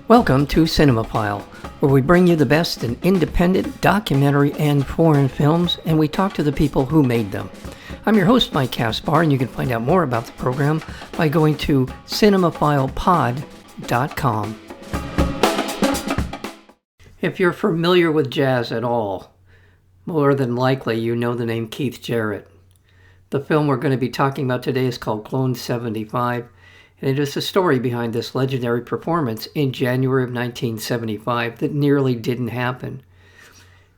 Welcome to Cinemaphile, where we bring you the best in independent, documentary, and foreign films, and we talk to the people who made them. I'm your host, Mike Caspar, and you can find out more about the program by going to cinemaphilepod.com. If you're familiar with jazz at all, more than likely you know the name Keith Jarrett. The film we're going to be talking about today is called Cologne 75, and it is the story behind this legendary performance in January of 1975 that nearly didn't happen.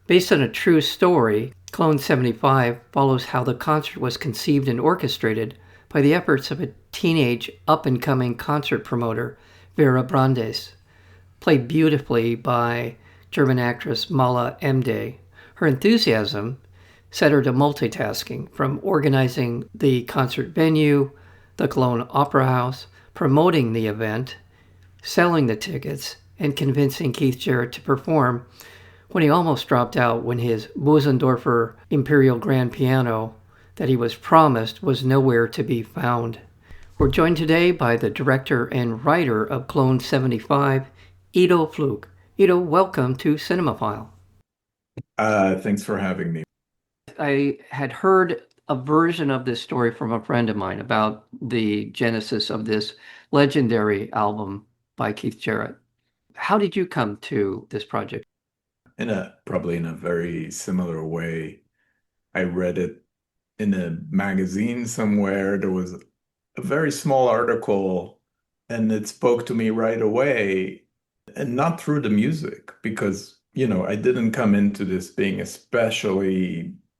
Based on a true story, Cologne 75 follows how the concert was conceived and orchestrated by the efforts of a teenage up-and-coming concert promoter, Vera Brandes, played beautifully by German actress Mala Emde. Her enthusiasm set her to multitasking, from organizing the concert venue, the Cologne Opera House, promoting the event, selling the tickets, and convincing Keith Jarrett to perform when he almost dropped out when his Bösendorfer Imperial Grand piano that he was promised was nowhere to be found. We're joined today by the director and writer of Cologne 75, Ido Fluk. Ido, welcome to Cinemaphile. Thanks for having me. I had heard a version of this story from a friend of mine about the genesis of this legendary album by Keith Jarrett. How did you come to this project? Probably in a very similar way. I read it in a magazine somewhere. There was a very small article, and it spoke to me right away, and not through the music, because, I didn't come into this being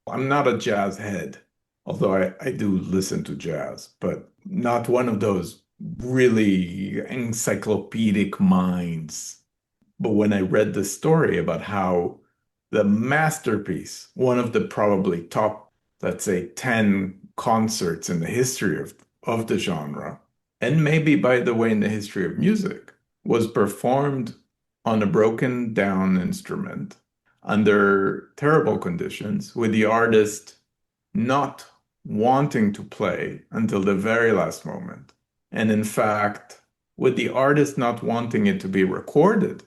I'm not a jazz head, although I do listen to jazz, but not one of those really encyclopedic minds. But when I read the story about how the masterpiece, one of the probably top, let's say, 10 concerts in the history of the genre, and maybe, by the way, in the history of music, was performed on a broken down instrument under terrible conditions, with the artist not wanting to play until the very last moment. And in fact, with the artist not wanting it to be recorded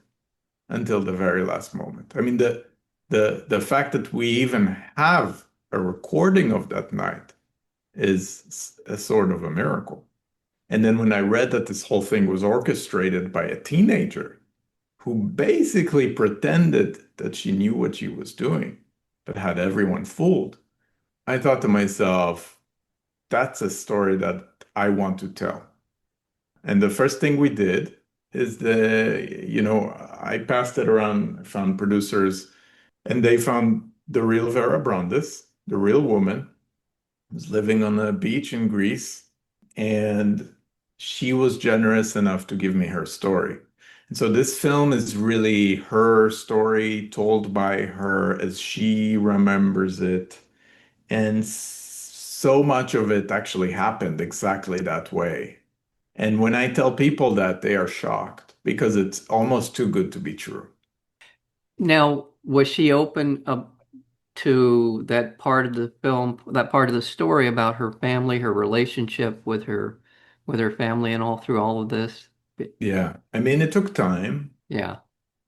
until the very last moment. I mean, the fact that we even have a recording of that night is a sort of a miracle. And then when I read that this whole thing was orchestrated by a teenager who basically pretended that she knew what she was doing, but had everyone fooled, I thought to myself, that's a story that I want to tell. And the first thing we did is I passed it around, found producers, and they found the real Vera Brandes, the real woman, who's living on a beach in Greece. And she was generous enough to give me her story. And so this film is really her story told by her as she remembers it. And so much of it actually happened exactly that way. And when I tell people that, they are shocked because it's almost too good to be true. Now, was she open to that part of the film, that part of the story about her family, her relationship with her family, and all through all of this? Yeah. I mean, it took time. Yeah.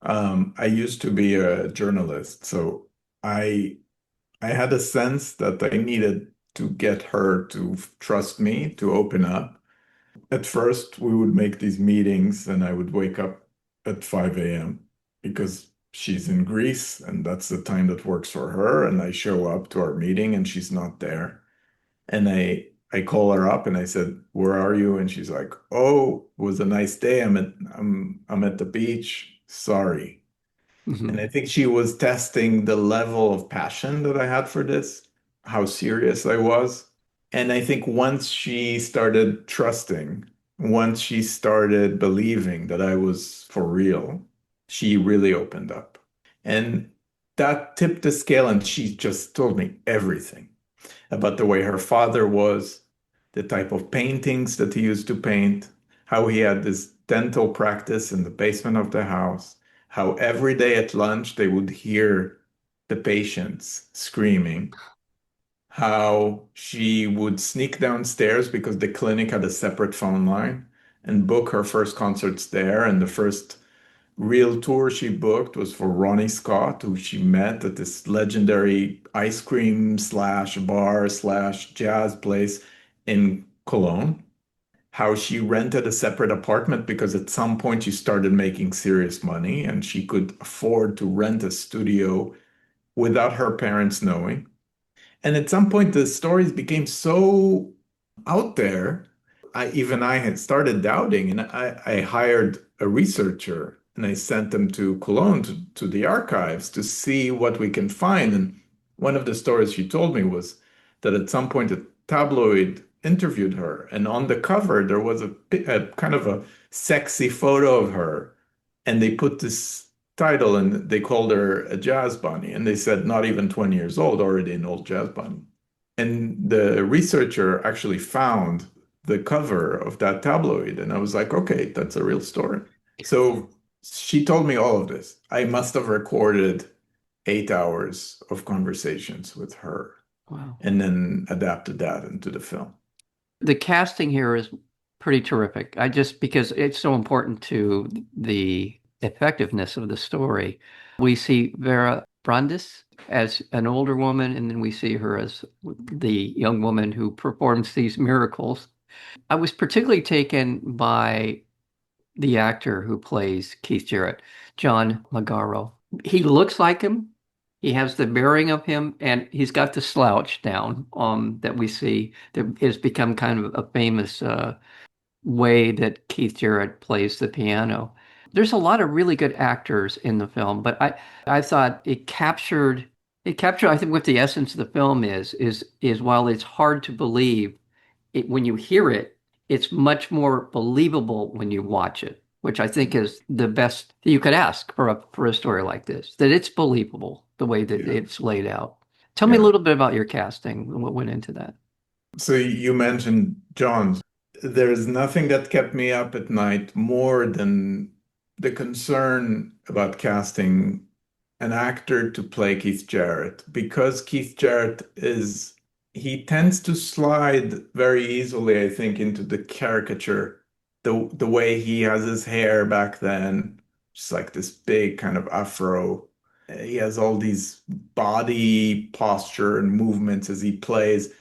I used to be a journalist, so I I had a sense that I needed to get her to trust me, to open up. At first, we would make these meetings, and I would wake up at 5 a.m. because she's in Greece, and that's the time that works for her. And I show up to our meeting, and she's not there. And I call her up, and I said, "Where are you?" And she's like, "Oh, it was a nice day. I'm at the beach. Sorry." And Mhm. I think she was testing the level of passion that I had for this, how serious I was. And I think once she started trusting, once she started believing that I was for real, she really opened up. And that tipped the scale, and she just told me everything about the way her father was, the type of paintings that he used to paint, how he had this dental practice in the basement of the house, how every day at lunch they would hear the patients screaming, how she would sneak downstairs because the clinic had a separate phone line and book her first concerts there. And the first real tour she booked was for Ronnie Scott, who she met at this legendary ice cream slash bar slash jazz place in Cologne. How she rented a separate apartment because at some point she started making serious money and she could afford to rent a studio without her parents knowing. And at some point, the stories became so out there, I had started doubting, and I hired a researcher and I sent them to Cologne to the archives to see what we can find. And one of the stories she told me was that at some point a tabloid interviewed her, and on the cover there was a kind of a sexy photo of her, and they put this title and they called her a jazz bunny, and they said not even 20 years old, already an old jazz bunny. And the researcher actually found the cover of that tabloid. And I was like, okay, that's a real story. So she told me all of this. I must have recorded 8 hours of conversations with her Wow. and then adapted that into the film. The casting here is pretty terrific. I just because it's so important to the effectiveness of the story. We see Vera Brandes as an older woman, and then we see her as the young woman who performs these miracles. I was particularly taken by the actor who plays Keith Jarrett, John Magaro. He looks like him. He has the bearing of him, and he's got the slouch down that we see that has become kind of a famous way that Keith Jarrett plays the piano. There's a lot of really good actors in the film, but I thought it captured I think what the essence of the film is while it's hard to believe when you hear it, it's much more believable when you watch it, which I think is the best that you could ask for a story like this, that it's believable the way that Yeah. it's laid out. Tell me a Yeah. little bit about your casting and what went into that. So you mentioned John. There's nothing that kept me up at night more than the concern about casting an actor to play Keith Jarrett because Keith Jarrett he tends to slide very easily, I think, into the caricature. The way he has his hair back then, just like this big kind of afro. He has all these body posture and movements as he plays,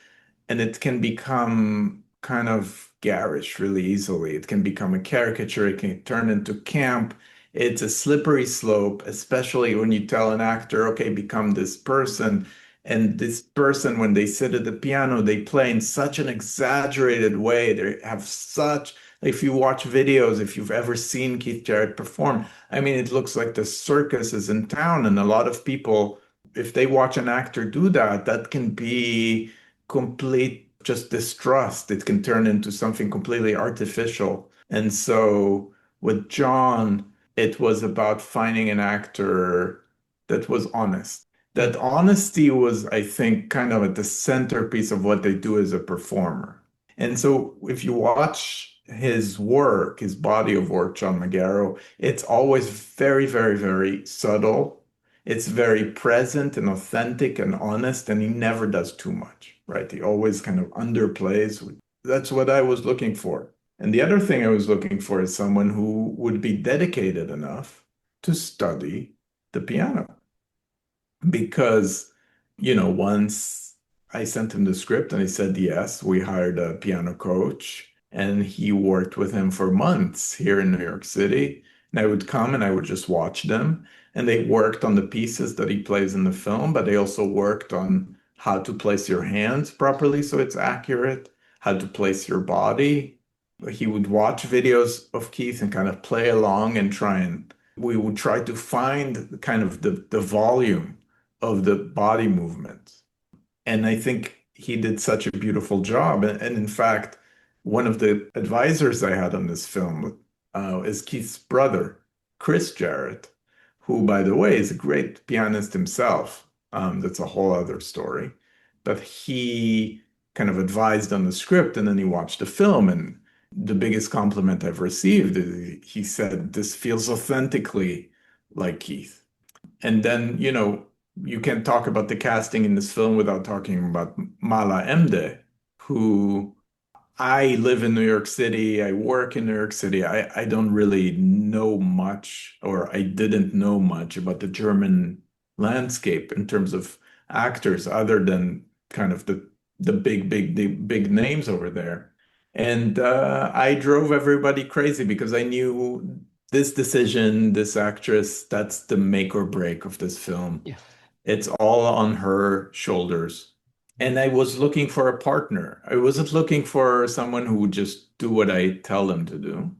and it can become kind of garish really easily. It can become a caricature, it can turn into camp. It's a slippery slope, especially when you tell an actor, okay, become this person. And this person, when they sit at the piano, they play in such an exaggerated way. They have such, if you watch videos, if you've ever seen Keith Jarrett perform, I mean, it looks like the circus is in town. And a lot of people, if they watch an actor do that, that can be complete just distrust. It can turn into something completely artificial. And so with John, it was about finding an actor that was honest. That honesty was, I think, kind of at the centerpiece of what they do as a performer. And so if you watch his work, his body of work, John Magaro, it's always very, very, very subtle. It's very present and authentic and honest, and he never does too much, right? He always kind of underplays. That's what I was looking for. And the other thing I was looking for is someone who would be dedicated enough to study the piano. Because, once I sent him the script and he said yes, we hired a piano coach and he worked with him for months here in New York City. And I would come and I would just watch them. And they worked on the pieces that he plays in the film, but they also worked on how to place your hands properly so it's accurate, how to place your body. He would watch videos of Keith and kind of play along and we would try to find kind of the volume of the body movement. And I think he did such a beautiful job. And in fact, one of the advisors I had on this film is Keith's brother, Chris Jarrett, who, by the way, is a great pianist himself. That's a whole other story. But he kind of advised on the script and then he watched the film. And the biggest compliment I've received is he said, "This feels authentically like Keith." And then, you can talk about the casting in this film without talking about Mala Emde, who I live in New York City. I work in New York City. I don't really know much, or I didn't know much about the German landscape in terms of actors, other than kind of the big names over there. And I drove everybody crazy because I knew this decision, this actress, that's the make or break of this film. Yeah. It's all on her shoulders. And I was looking for a partner. I wasn't looking for someone who would just do what I tell them to do,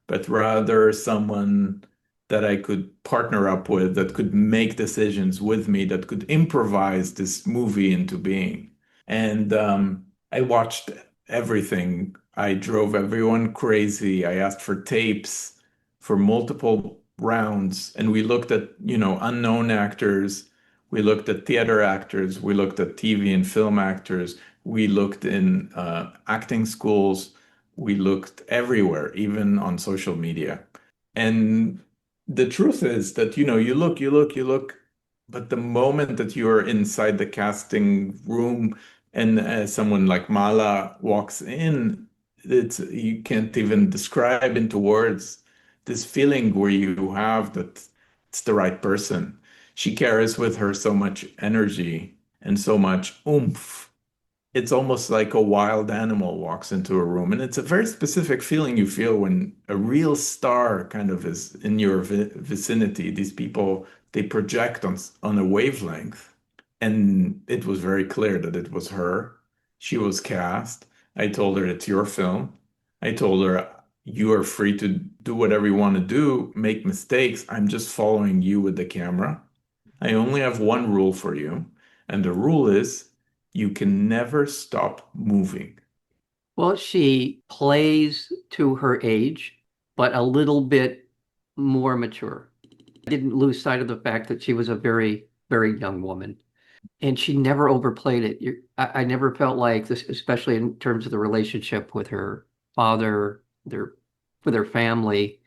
but rather someone that I could partner up with, that could make decisions with me, that could improvise this movie into being. And I watched everything. I drove everyone crazy. I asked for tapes for multiple rounds, and we looked at, unknown actors. We looked at theater actors. We looked at TV and film actors. We looked in acting schools. We looked everywhere, even on social media. And the truth is that, you look, but the moment that you're inside the casting room and someone like Mala walks in, you can't even describe into words this feeling where you have that it's the right person. She carries with her so much energy and so much oomph. It's almost like a wild animal walks into a room. And it's a very specific feeling you feel when a real star kind of is in your vicinity. These people, they project on a wavelength. And it was very clear that it was her. She was cast. I told her, it's your film. I told her, you are free to do whatever you want to do, make mistakes. I'm just following you with the camera. I only have one rule for you, and the rule is you can never stop moving. Well, she plays to her age, but a little bit more mature. I didn't lose sight of the fact that she was a very, very young woman, and she never overplayed it. I never felt like this, especially in terms of the relationship with her father, with her family,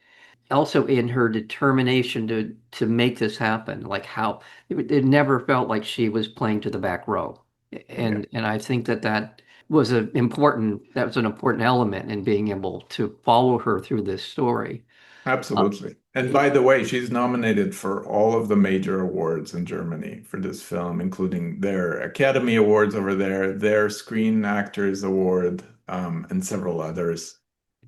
also in her determination to make this happen. Like how it never felt like she was playing to the back row, Yeah. and I think that that was an important element in being able to follow her through this story. Uh, Absolutely. And by the way, she's nominated for all of the major awards in Germany for this film, including their Academy Awards over there, their Screen Actors Award, and several others.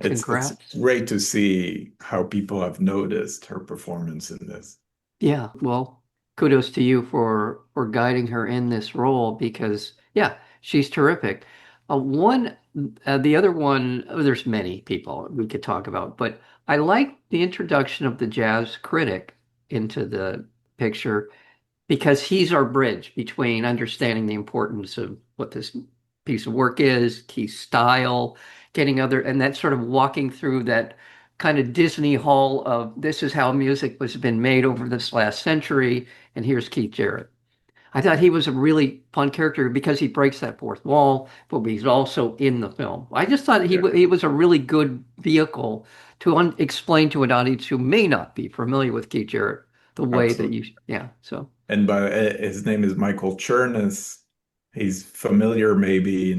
It's Congrats. great to see how people have noticed her performance in this. Yeah, well, kudos to you for guiding her in this role because yeah, she's terrific. One, the other one, oh, there's many people we could talk about, but I like the introduction of the jazz critic into the picture because he's our bridge between understanding the importance of what this piece of work is, key style, getting other, and that sort of walking through that kind of Disney hall of this is how music was been made over this last century, and here's Keith Jarrett. I thought he was a really fun character because he breaks that fourth wall, but he's also in the film. I just thought Yeah, he was a really good vehicle to explain to an audience who may not be familiar with Keith Jarrett the way that absolutely. you, yeah. So And his name is Michael Chernus. He's familiar maybe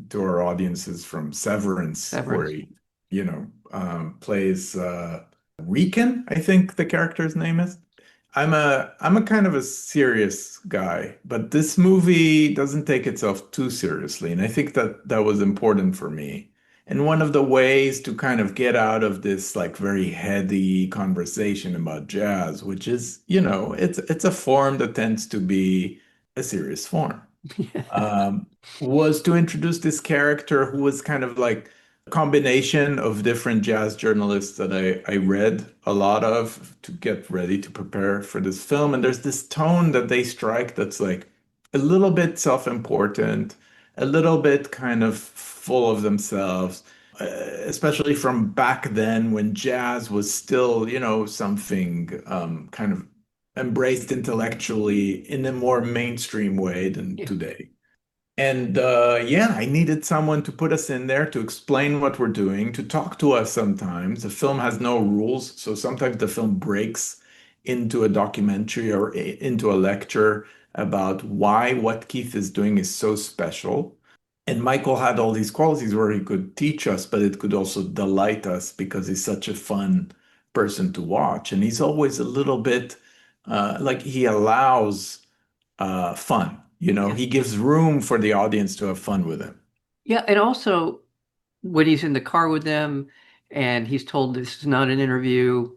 to our audiences from Severance, where Severance. he, plays Riken, I think the character's name is. I'm a kind of a serious guy, but this movie doesn't take itself too seriously, and I think that that was important for me. And one of the ways to kind of get out of this like very heady conversation about jazz, which is, it's a form that tends to be a serious form, um, was to introduce this character who was kind of like a combination of different jazz journalists that I read a lot of to get ready to prepare for this film. And there's this tone that they strike that's like a little bit self-important, a little bit kind of full of themselves, especially from back then when jazz was still, something kind of embraced intellectually in a more mainstream way than Yeah. today. And yeah, I needed someone to put us in there to explain what we're doing, to talk to us sometimes. The film has no rules, so sometimes the film breaks into a documentary or into a lecture about why what Keith is doing is so special. And Michael had all these qualities where he could teach us, but it could also delight us because he's such a fun person to watch. And he's always a little bit like he allows fun. Yeah. He gives room for the audience to have fun with him. Yeah, and also when he's in the car with them and he's told this is not an interview,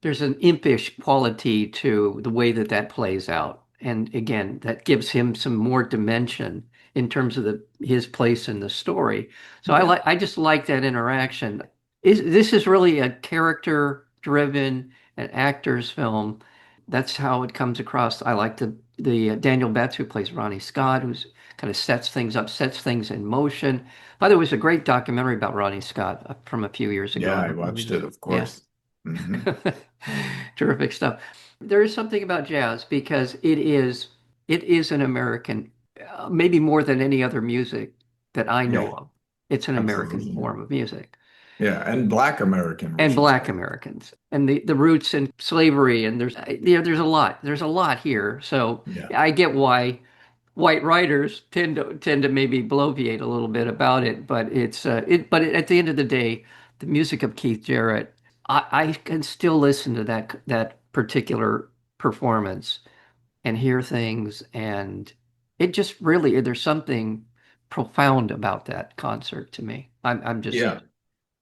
there's an impish quality to the way that that plays out. And again, that gives him some more dimension in terms of his place in the story. So Yeah. I just like that interaction. This is really a character driven an actor's film. That's how it comes across. I like the Daniel Betts who plays Ronnie Scott, who's kind of sets things up, sets things in motion. By the way, there's a great documentary about Ronnie Scott from a few years ago. Yeah, I I don't know if watched you- it, of Yeah. course. Hmm. Terrific stuff. There is something about jazz because it is an American, maybe more than any other music that I know Yeah, of. It's an American absolutely. form of music. Yeah, and Black American, we And should Black say. Americans and the roots in slavery and there's a lot. There's a lot here. So Yeah. I get why white writers tend to maybe bloviate a little bit about it, but at the end of the day, the music of Keith Jarrett, I can still listen to that particular performance and hear things, and it just really there's something profound about that concert to me. I'm just Yeah.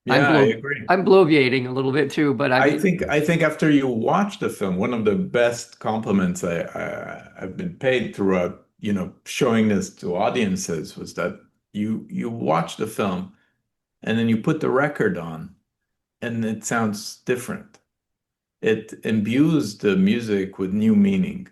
I'm Yeah, I agree. I'm bloviating a little bit too, but I mean, I think after you watch the film, one of the best compliments I've been paid throughout, showing this to audiences was that you watch the film and then you put the record on and it sounds different. It imbues the music with new meaning,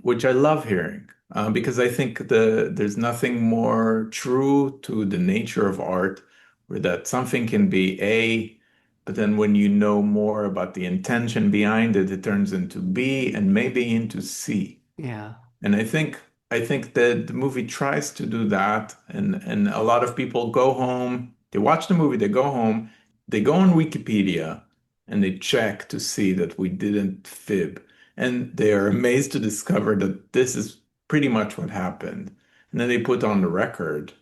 which I love hearing, because I think there's nothing more true to the nature of art, where that something can be A, but then when you know more about the intention behind it, it turns into B and maybe into C. yeah, And I think that the movie tries to do that, and a lot of people go home, they watch the movie, they go home, they go on Wikipedia and they check to see that we didn't fib. And they are amazed to discover that this is pretty much what happened. And then they put on the record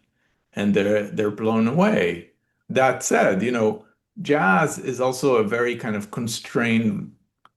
and they're blown away. That said, jazz is also a very kind of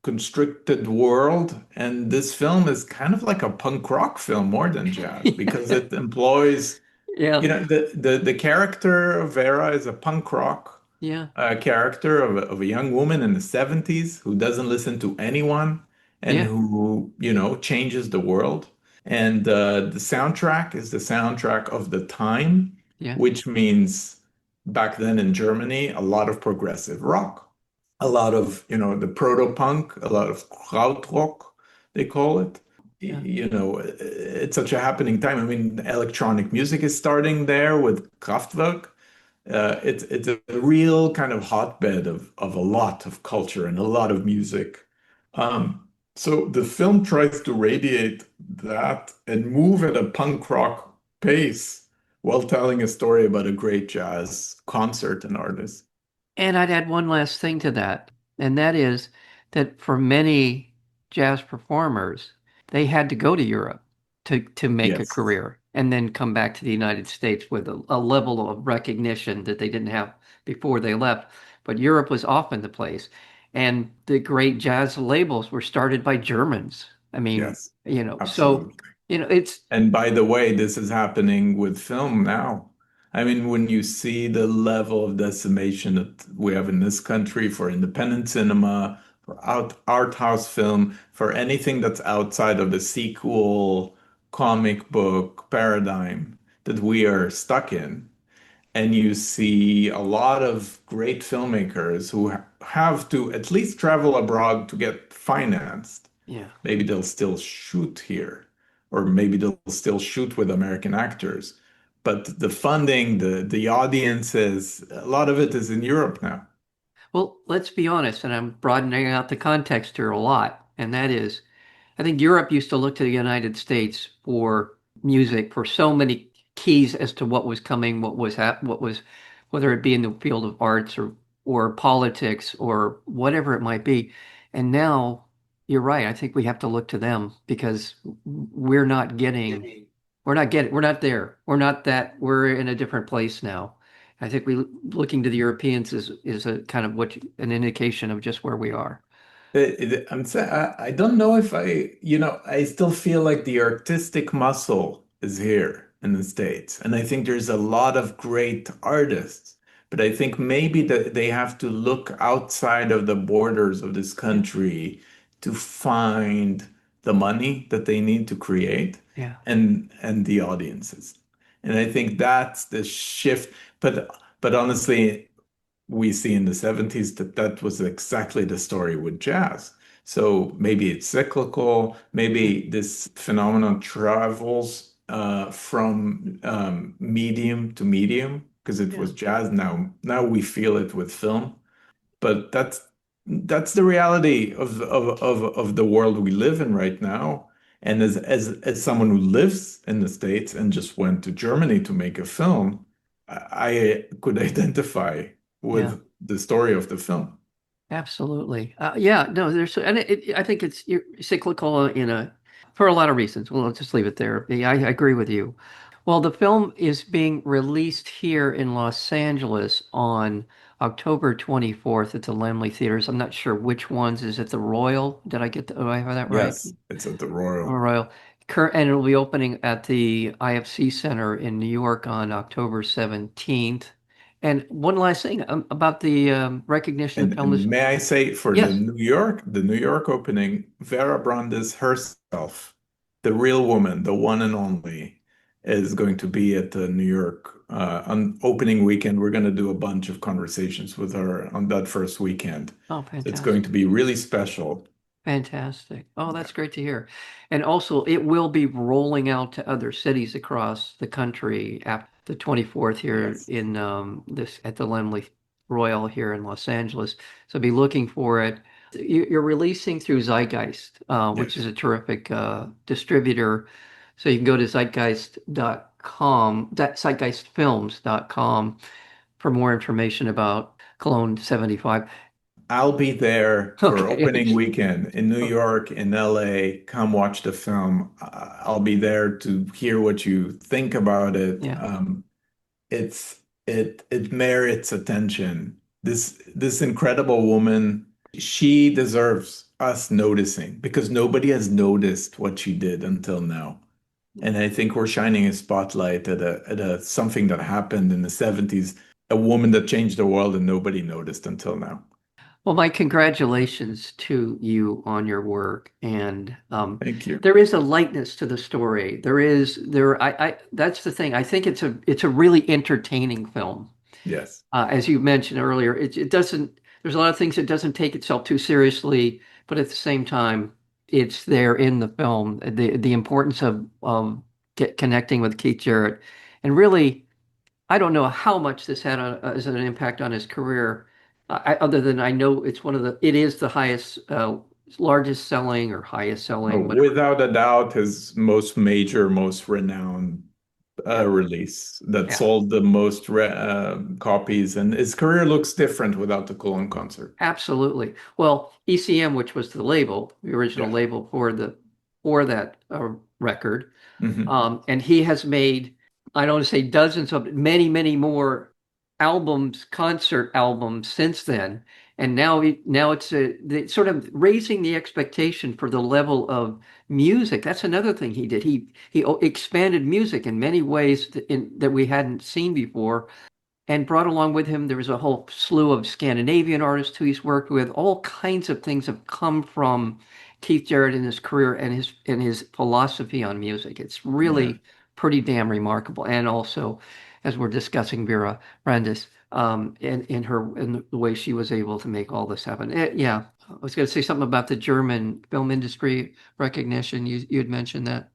constricted world, and this film is kind of like a punk rock film more than jazz because it employs, yeah, the character of Vera is a punk rock yeah, character of a young woman in the 70s who doesn't listen to anyone and yeah, who, changes the world. And the soundtrack is the soundtrack of the time, yeah, which means back then in Germany, a lot of progressive rock, a lot of, the proto-punk, a lot of krautrock, they call it. yeah. It's such a happening time. I mean, electronic music is starting there with Kraftwerk. It's a real kind of hotbed of a lot of culture and a lot of music. So the film tries to radiate that and move at a punk rock pace while telling a story about a great jazz concert and artist. And I'd add one last thing to that, and that is that for many jazz performers, they had to go to Europe to make a Yes. career and then come back to the United States with a level of recognition that they didn't have before they left. But Europe was often the place. And the great jazz labels were started by Germans. I mean, Yes, so, absolutely. it's, And by the way, this is happening with film now. I mean, when you see the level of decimation that we have in this country for independent cinema, for art house film, for anything that's outside of the sequel comic book paradigm that we are stuck in, and you see a lot of great filmmakers who have to at least travel abroad to get financed. yeah. Maybe they'll still shoot here, or maybe they'll still shoot with American actors. But the funding, the audiences, a lot of it is in Europe now. Well, let's be honest, and I'm broadening out the context here a lot, and that is, I think Europe used to look to the United States for music for so many keys as to what was coming, what was, whether it be in the field of arts or politics or whatever it might be. And now you're right. I think we have to look to them because we're not getting we're not there. We're not that. We're in a different place now. I think we looking to the Europeans is a kind of an indication of just where we are. I'm saying I don't know if I still feel like the artistic muscle is here in the States, and I think there's a lot of great artists, but I think maybe that they have to look outside of the borders of this Yeah, country to find the money that they need to create yeah, and the audiences. And I think that's the shift. But honestly, we see in the 70s that that was exactly the story with jazz. So maybe it's cyclical, yeah, maybe this phenomenon travels from medium to medium because it yeah. was jazz. Now we feel it with film, but that's the reality of the world we live in right now. And as someone who lives in the States and just went to Germany to make a film, I could identify Yeah. with the story of the film. Absolutely. Yeah, no, I think it's you're cyclical for a lot of reasons. Well, I'll just leave it there. Yeah, I agree with you. Well, the film is being released here in Los Angeles on October 24th at the Laemmle Theaters. I'm not sure which ones. Is it the Royal? Do I have that right? Yes, it's at the Royal. Royal. And it'll be opening at the IFC Center in New York on October 17th. And one last thing about the recognition of the film is, And may I say, for yes. The New York opening, Vera Brandes herself, the real woman, the one and only, is going to be at the New York on opening weekend. We're going to do a bunch of conversations with her on that first weekend. Oh, So it's going fantastic. to be really special. Fantastic. Oh, Yeah. that's great to hear. And also, it will be rolling out to other cities across the country after the 24th here Yes. in this at the Laemmle Royal here in Los Angeles. So be looking for it. You're releasing through Zeitgeist, which is Yes. a terrific distributor. So you can go to zeitgeist.com, zeitgeistfilms.com for more information about Cologne 75. I'll be there for Okay. opening weekend in New York, in LA. Come watch the film. I'll be there to hear what you think about it. Yeah. It merits attention. This incredible woman, she deserves us noticing because nobody has noticed what she did until now. And I think we're shining a spotlight at a something that happened in the 70s, a woman that changed the world and nobody noticed until now. Well, my congratulations to you on your work. And Thank you. there is a lightness to the story. That's the thing. I think it's a really entertaining film. Yes. As you mentioned earlier, it doesn't, there's a lot of things it doesn't take itself too seriously, but at the same time, it's there in the film. The importance connecting with Keith Jarrett. And really, I don't know how much this had as an impact on his career, other than I know it is the highest, largest selling or highest Oh, selling, whatever. without a doubt, his most major, most renowned Yeah, release that yeah, sold the most copies, and his career looks different without the Cologne concert. absolutely. Well, ECM, which was the label, the original Yeah. label for that record, Hmm. and he has made, I don't want to say dozens of many more albums, concert albums since then. And now it's sort of raising the expectation for the level of music. That's another thing he did. He expanded music in many ways that we hadn't seen before and brought along with him, there was a whole slew of Scandinavian artists who he's worked with. All kinds of things have come from Keith Jarrett in his career and his philosophy on music. It's Yeah. really pretty damn remarkable. And also, as we're discussing Vera Brandes, in the way she was able to make all this happen. Yeah, I was going to say something about the German film industry recognition. You had mentioned that.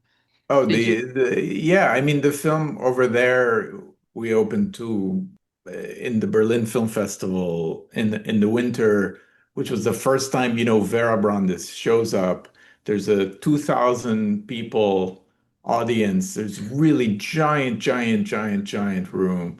Oh, Did you? yeah, I mean the film over there we opened to in the Berlin Film Festival in the winter, which was the first time, Vera Brandes shows up. There's a 2,000 people audience. There's really giant, giant, giant, giant room.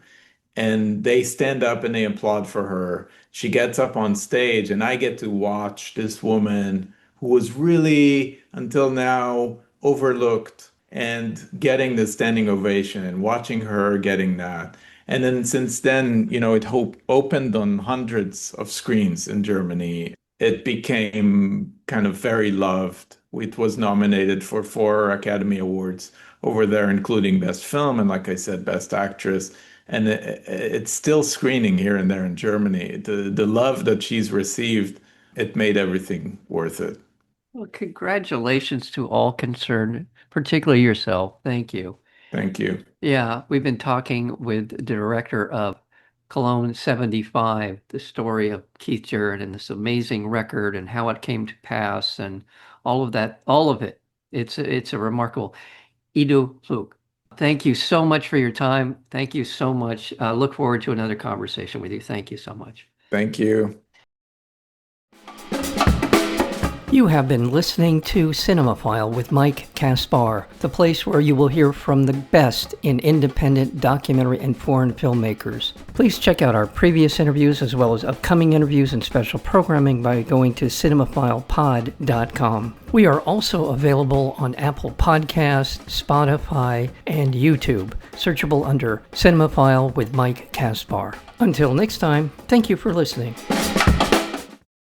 And they stand up and they applaud for her. She gets up on stage, and I get to watch this woman who was really, until now, overlooked and getting the standing ovation and watching her getting that. And then since then, it opened on hundreds of screens in Germany. It became kind of very loved. It was nominated for 4 Academy Awards over there, including Best Film and, like I said, Best Actress. And it's still screening here and there in Germany. The love that she's received, it made everything worth it. Well, congratulations to all concerned, particularly yourself. Thank you. Thank you. Yeah, we've been talking with the director of Cologne 75, the story of Keith Jarrett and this amazing record and how it came to pass and all of that, all of it. It's a remarkable. Ido Fluk, thank you so much for your time. Thank you so much. Look forward to another conversation with you. Thank you so much. Thank you. You have been listening to Cinemaphile with Mike Kaspar, the place where you will hear from the best in independent documentary and foreign filmmakers. Please check out our previous interviews as well as upcoming interviews and special programming by going to cinemaphilepod.com. We are also available on Apple Podcasts, Spotify, and YouTube, searchable under Cinemaphile with Mike Kaspar. Until next time, thank you for listening.